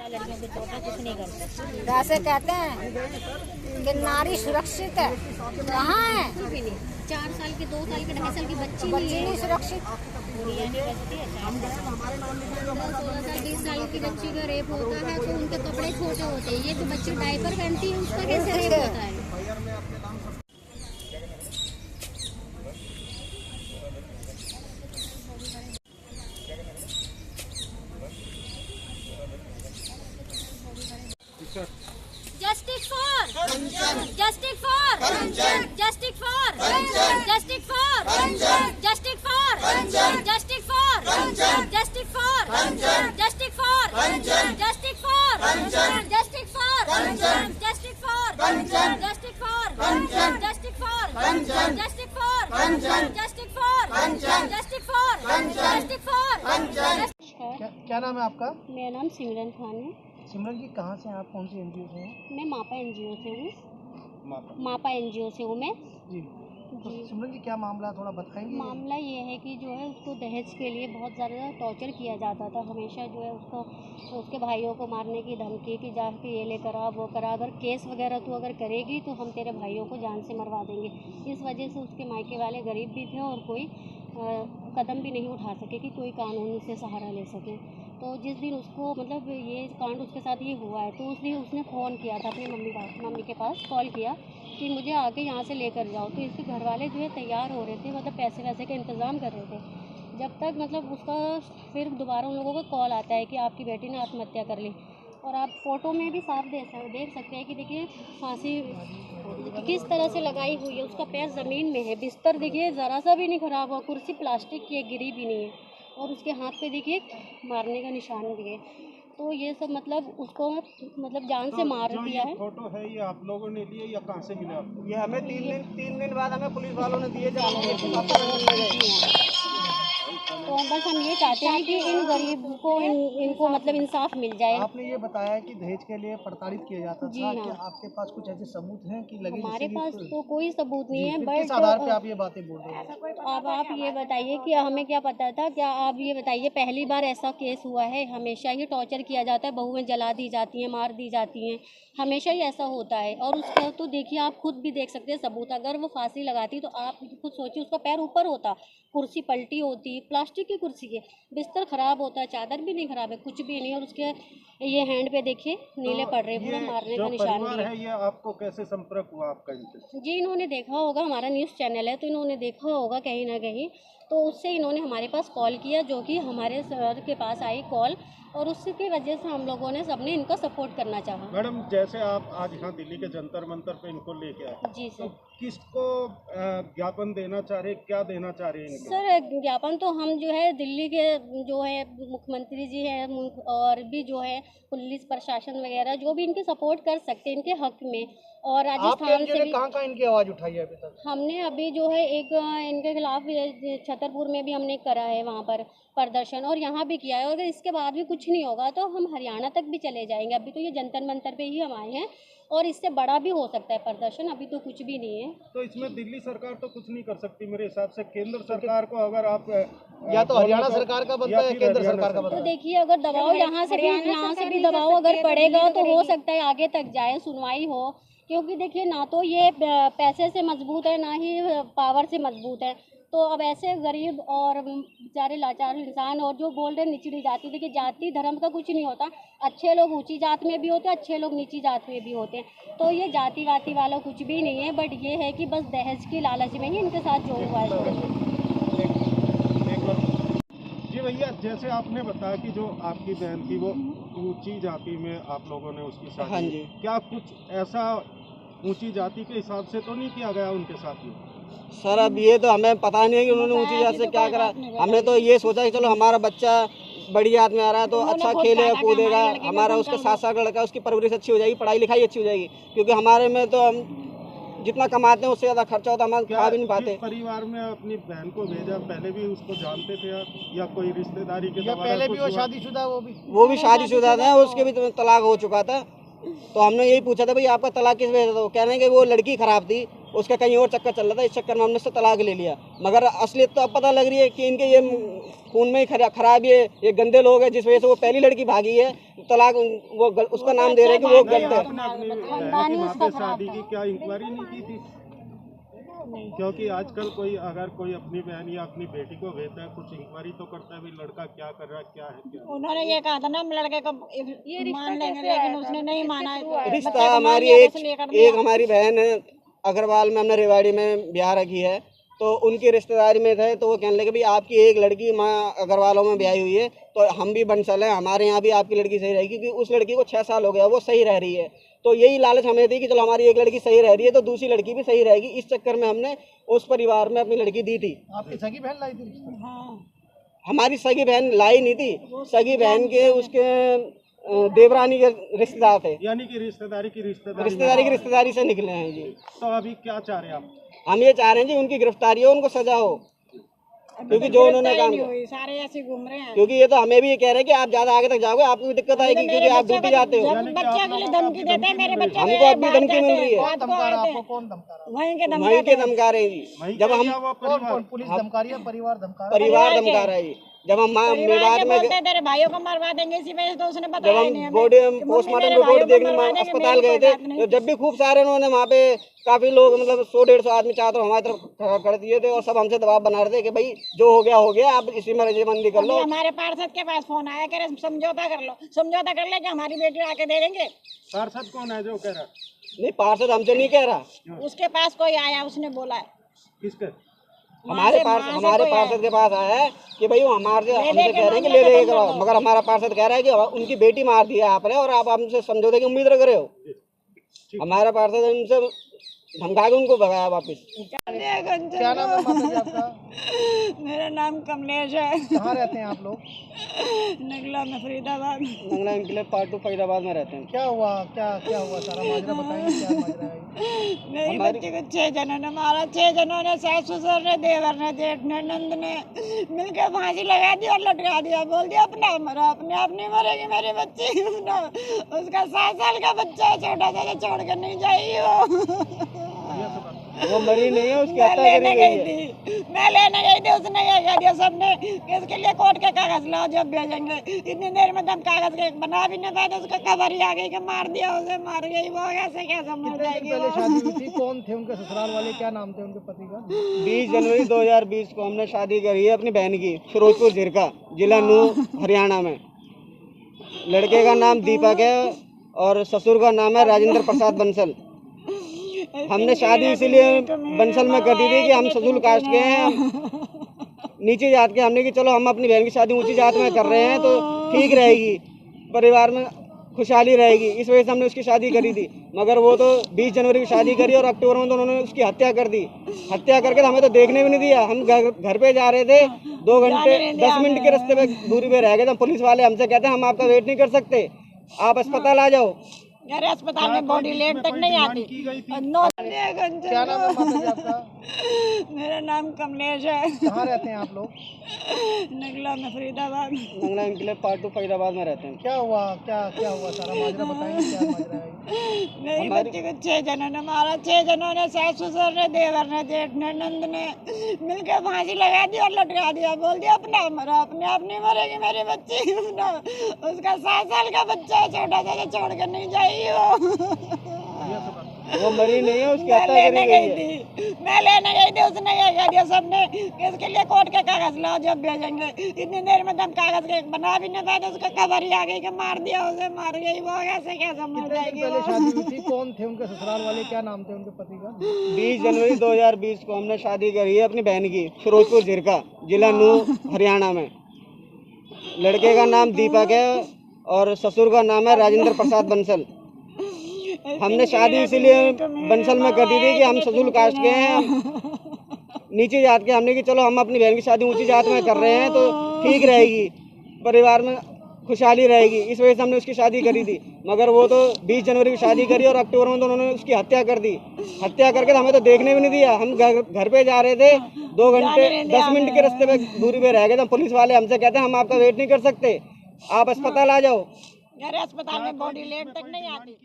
लड़कियों के छोटा कुछ नहीं कर सकते। वैसे कहते हैं कि नारी सुरक्षित है, कहाँ है? 4 साल की 2 साल की 2.5 साल की बच्ची नहीं सुरक्षित। गुड़िया नहीं बचती है। 16 साल 20 साल की बच्ची का रेप होता है तो उनके कपड़े छोटे होते हैं। ये तो बच्ची डायपर पहनती है, उसका कैसे रेप होता है? Justice for Justice for Justice for Justice for Justice for Justice for Justice for Justice for Justice for Justice for Justice for Justice for Justice for Justice for Justice for Justice for Justice for क्या नाम है आपका? मेरा नाम सिमरन खान है। सिमरन जी, कहाँ से हैं आप? कौन सी एनजीओ से हैं? मैं मापा एनजीओ से हूँ। मापा एनजीओ से हूँ मैं जी। तो सिमरन जी, क्या मामला थोड़ा बताएंगे? मामला ये है कि जो है उसको दहेज के लिए बहुत ज़्यादा टॉर्चर किया जाता था। हमेशा जो है उसको उसके भाइयों को मारने की धमकी कि जाके ये लेकर आ वो करा, अगर केस वगैरह तू अगर करेगी तो हम तेरे भाइयों को जान से मरवा देंगे। इस वजह से उसके मायके वाले गरीब भी थे और कोई कदम भी नहीं उठा सके कि कोई कानून से सहारा ले सके। तो जिस दिन उसको मतलब ये कांड उसके साथ ये हुआ है तो उस दिन उसने फ़ोन किया था अपने मम्मी के पास, कॉल किया कि मुझे आके यहाँ से लेकर जाओ। तो इसके घर वाले जो है तैयार हो रहे थे, मतलब पैसे वैसे का इंतज़ाम कर रहे थे। जब तक मतलब उसका फिर दोबारा उन लोगों का कॉल आता है कि आपकी बेटी ने आत्महत्या कर ली। और आप फ़ोटो में भी साफ देख सकते हैं कि देखिए फांसी किस तरह से लगाई हुई है। उसका पैर ज़मीन में है, बिस्तर देखिए ज़रा सा भी नहीं ख़राब हुआ, कुर्सी प्लास्टिक की है, गिरी भी नहीं है। और उसके हाथ पे देखिए मारने का निशान भी है। तो ये सब मतलब उसको मतलब जान से मार दिया है। फोटो है ये आप लोगों ने लिए या कहाँ से मिला आपको? ये हमें 3 दिन बाद हमें पुलिस वालों ने दिए। तो बस हम ये चाहते हैं कि इन गरीब को इनको मतलब इंसाफ मिल जाए। आपने ये बताया कि दहेज के लिए प्रताड़ित किया जाता जी था। हाँ। क्या आपके पास कुछ ऐसे सबूत हैं कि लगे? हमारे पास तो कोई सबूत नहीं है, किस आधार पे आप ये बातें बोल रहे हैं? अब आप ये बताइए कि हमें क्या पता था? क्या आप ये बताइए, पहली बार ऐसा केस हुआ है? हमेशा ही टॉर्चर किया जाता है, बहुएं जला दी जाती हैं, मार दी जाती हैं, हमेशा ही ऐसा होता है। और उसका तो देखिए आप खुद भी देख सकते हैं सबूत। अगर वो फांसी लगाती तो आप खुद सोचिए, उसका पैर ऊपर होता, कुर्सी पलटी होती, प्लास्टिक की कुर्सी है, बिस्तर ख़राब होता है, चादर भी नहीं ख़राब है, कुछ भी नहीं। और उसके ये हैंड पे देखिए नीले पड़ रहे, पूरा मारने का निशान भी है। ये आपको कैसे संपर्क हुआ आपका इनसे? जी, इन्होंने देखा होगा, हमारा न्यूज़ चैनल है तो इन्होंने देखा होगा कहीं ना कहीं, तो उससे इन्होंने हमारे पास कॉल किया, जो कि हमारे सर के पास आई कॉल, और उसकी वजह से हम लोगों ने सबने इनका सपोर्ट करना चाहा। मैडम, जैसे आप आज यहाँ दिल्ली के जंतर मंतर पे इनको लेके आए, जी सर। तो किसको ज्ञापन देना चाह रहे, क्या देना चाह रहे हैं इनको? सर ज्ञापन तो हम जो है दिल्ली के जो है मुख्यमंत्री जी हैं और भी जो है पुलिस प्रशासन वगैरह जो भी इनके सपोर्ट कर सकते हैं इनके हक में। और राजस्थान से भी कहाँ इनकी आवाज़ उठाई है अभी तक? हमने अभी जो है एक इनके खिलाफ छतरपुर में भी हमने करा है वहाँ पर प्रदर्शन, और यहाँ भी किया है। और अगर इसके बाद भी कुछ नहीं होगा तो हम हरियाणा तक भी चले जाएंगे। अभी तो ये जंतर मंतर पे ही हम आए हैं और इससे बड़ा भी हो सकता है प्रदर्शन, अभी तो कुछ भी नहीं है। तो इसमें दिल्ली सरकार तो कुछ नहीं कर सकती मेरे हिसाब से। केंद्र सरकार को अगर आप या तो हरियाणा सरकार का बनता है, केंद्र सरकार का बनता तो है। देखिए अगर दबाव यहाँ से भी दबाव अगर पड़ेगा तो हो सकता है आगे तक जाए, सुनवाई हो। क्योंकि देखिए ना तो ये पैसे से मजबूत है, ना ही पावर से मजबूत है। तो अब ऐसे गरीब और बेचारे लाचार इंसान और जो बोल रहे निचली जाति, देखिए जाति धर्म का कुछ नहीं होता। अच्छे लोग ऊंची जात में भी होते हैं, अच्छे लोग नीची जात में भी होते हैं। तो ये जाति वाति वाला कुछ भी नहीं है, बट ये है कि बस दहेज की लालच में ही इनके साथ जो हुआ है। जी भैया, जैसे आपने बताया कि जो आपकी बहन थी वो ऊंची जाति में आप लोगों ने उसकी शादी, हाँ जी। क्या कुछ ऐसा ऊंची जाति के हिसाब से तो नहीं किया गया उनके साथ ही? सर अब ये तो हमें पता नहीं है कि उन्होंने ऊंची जात से क्या करा। हमने तो ये सोचा कि चलो हमारा बच्चा बड़ी जात में आ रहा है तो अच्छा खेलेगा कूदेगा, हमारा उसका 7 साल का लड़का, उसकी परवरिश अच्छी हो जाएगी, पढ़ाई लिखाई अच्छी हो जाएगी। क्योंकि हमारे में तो हम जितना कमाते हैं उससे ज़्यादा खर्चा होता है, हम खा भी नहीं पाते। परिवार में अपनी बहन को भेजा, पहले भी उसको जानते थे या कोई रिश्तेदारी के द्वारा? पहले भी वो शादीशुदा, वो भी शादीशुदा था, उसके भी तलाक हो चुका था। तो हमने यही पूछा था भाई आपका तलाक किस वजह से? तो कह रहे हैं कि वो लड़की खराब थी, उसका कहीं और चक्कर चल रहा था, इस चक्कर में हमने उससे तलाक ले लिया। मगर असलियत तो अब पता लग रही है कि इनके ये खून में ही खराबी है, ये गंदे लोग हैं, जिस वजह से वो पहली लड़की भागी है। तलाक वो उसका नाम दे रहे हैं कि वो गलत है। आपने अपनी बहन की वहाँ पे शादी की क्या इंक्वायरी नहीं की थी? क्योंकि आजकल अगर कोई अपनी बहन या अपनी बेटी को भेजता है, कुछ इंक्वायरी तो करता है, भी लड़का क्या कर रहा है, क्या है क्या। उन्होंने ये कहा था ना हम लड़के को मान लेंगे, लेकिन उसने नहीं माना। रिश्ता हमारी एक हमारी बहन है अग्रवाल में, हमने रेवाड़ी में ब्याह रखी है, तो उनकी रिश्तेदारी में थे, तो वो कहने लगे भाई आपकी एक लड़की माँ अग्रवालों में ब्याही हुई है, तो हम भी बंसल हैं, हमारे यहाँ भी आपकी लड़की सही रहेगी, क्योंकि उस लड़की को 6 साल हो गया, वो सही रह रही है। तो यही लालच हमें थी कि चलो हमारी एक लड़की सही रह रही है तो दूसरी लड़की भी सही रहेगी। इस चक्कर में हमने उस परिवार में अपनी लड़की दी थी। आपकी सगी बहन लाई थी? हाँ। हमारी सगी बहन लाई नहीं थी, सगी बहन के उसके देवरानी के रिश्तेदार थे, यानी कि रिश्तेदारी की रिश्तेदारी से निकले हैं जी। तो अभी क्या चाह रहे हैं आप? हम ये चाह रहे हैं जी उनकी गिरफ्तारी हो, उनको सजा हो, क्योंकि जो उन्होंने काम सारे ऐसे घूम रहे हैं। क्योंकि ये तो हमें भी ये कह रहे हैं कि आप ज्यादा आगे तक जाओगे आपको भी दिक्कत आएगी, क्योंकि आप ड्यूटी जाते हो। बच्चे के लिए धमकी देते हैं, मेरे बच्चे हमको अपनी धमकी मिल रही है, वहीं के धमका रहे हैं जी। जब हम पुलिस धमका रही है, परिवार धमका रहा है जी। जब हम मेवात में तेरे भाइयों को मरवा देंगे, इसी वजह से तो उसने जब बताया हम नहीं बॉडी पोस्टमार्टम रिपोर्ट देखने अस्पताल गए थे, तो जब भी खूब सारे उन्होंने वहाँ पे काफी लोग मतलब 100-150 आदमी चाहते हमारी तरफ कर दिए थे, और सब हमसे दबाव बना रहे थे कि भाई जो हो गया आप इसी में रजामंदी कर लो। हमारे पार्षद के पास फोन आया, कह रहे समझौता कर लो, समझौता कर ले कि हमारी बेटी आके दे देंगे। पार्षद कौन है जो कह रहा? नहीं, पार्षद हमसे नहीं कह रहा, उसके पास कोई आया, उसने बोला है। किसके? हमारे पार्षद के पास आया है कि भाई वो हमसे कह रहे हैं कि ले लेके करो, मगर हमारा पार्षद कह रहा है कि उनकी बेटी मार दी है आपने और आप हमसे समझौते की उम्मीद रख रहे हो। हमारा पार्षद उनसे धमका के उनको भगाया वापस। क्या नाम है माता जी आपका? मेरा नाम कमलेश है। कहाँ रहते हैं आप लोग? नगला में, फरीदाबाद। नगला इनकलेव पार्ट 2 फरीदाबाद में रहते हैं। क्या हुआ सारा माजरा बताएंगे, क्या माजरा है? मेरी बच्ची को 6 जनों ने मारा, 6 जनों ने, सास ससुर ने, देवर ने, जेठ ने, नंद ने मिलकर फांसी लगा दी और लटका दिया। बोल दिया अपना मरा, अपने आप नहीं मरेगी मेरी बच्ची। उसका 7 साल का बच्चा है, छोटा सा, छोड़ कर नहीं जाएगी वो मरी नहीं है, उसकी हत्या करी गई है। मैं लेने गई थी, उसने ये कह दिया सबने इसके लिए कोर्ट के कागज लाओ जब भेजेंगे। इतनी देर में दम कागज के बना भी नहीं पाए, तो उसका खबर ही आ गई कि मार दिया, उसे मार गई। वो कैसे मर जाएगी? शादी हुई थी, कौन थे उनके ससुराल वाले, क्या नाम थे उनके पति का? 20 जनवरी 2020 को हमने शादी करी है अपनी बहन की, फिरोजपुर झिरका, जिला नूंह, हरियाणा में। लड़के का नाम दीपक है और ससुर का नाम है राजेंद्र प्रसाद बंसल। हमने शादी इसीलिए बंसल में कर दी थी कि हम ससुर कास्ट के हैं, नीचे जात के। हमने कि चलो हम अपनी बहन की शादी ऊंची जात में कर रहे हैं तो ठीक रहेगी, परिवार में खुशहाली रहेगी, इस वजह से हमने उसकी शादी करी थी। मगर वो तो 20 जनवरी की शादी करी और अक्टूबर में तो उन्होंने उसकी हत्या कर दी। हत्या करके हमें तो देखने भी नहीं दिया। हम घर पे जा रहे थे, 2 घंटे 10 मिनट के रास्ते पे दूरी पे रह गए थे। पुलिस वाले हमसे कहते हैं हम आपका वेट नहीं कर सकते, आप अस्पताल आ जाओ। अरे अस्पताल में बॉडी लेट तक नहीं आती। क्या नाम है माता जी आपका? मेरा नाम कमलेश है। कहाँ रहते हैं आप लोग? नगला में, फरीदाबाद। नगला इनकलेव पार्ट 2 फरीदाबाद में रहते हैं। क्या हुआ सारा माजरा बताएंगे, क्या माजरा है? मेरी बच्ची को 6 जनों ने मारा, 6 जनों ने, सास ससुर ने, देवर ने, जेठ ने, नंद ने मिलकर फांसी लगा दी और लटका दिया। बोल दिया अपना मरा, अपने आप नहीं मरेगी मेरी बच्ची। उसका 7 साल का बच्चा है, छोटा सा, छोड़ कर नहीं जाएगी वो मरी नहीं है, उसकी हत्या करी गई है। मैं लेने गई थी, उसने ये कह दिया सबने इसके लिए कोर्ट के कागज लाओ जब भेजेंगे। इतनी देर में दम कागज के बना भी नहीं पाए, तो उसका खबर ही आ गई कि मार दिया, उसे मार गई। वो कैसे मर जाएगी? शादी हुई थी, कौन थे उनके ससुराल वाले, क्या नाम थे उनके पति का? 20 जनवरी 2020 को हमने शादी करी है अपनी बहन की, फिरोजपुर झिरका, जिला नूंह, हरियाणा में। लड़के का नाम दीपक है और ससुर का नाम है राजेंद्र प्रसाद बंसल। हमने शादी इसीलिए बंसल में कर दी थी कि हम ससुर कास्ट के हैं, नीचे जात के। हमने कि चलो हम अपनी बहन की शादी ऊंची जात में कर रहे हैं तो ठीक रहेगी, परिवार में खुशहाली रहेगी, इस वजह से हमने उसकी शादी करी थी। मगर वो तो 20 जनवरी की शादी करी और अक्टूबर में तो उन्होंने उसकी हत्या कर दी। हत्या करके हमें तो देखने भी नहीं दिया। हम घर पे जा रहे थे, 2 घंटे 10 मिनट के रास्ते पे दूरी पे रह गए थे। पुलिस वाले हमसे कहते हैं हम आपका वेट नहीं कर सकते, आप अस्पताल आ जाओ। अरे अस्पताल में बॉडी लेट तक नहीं आती।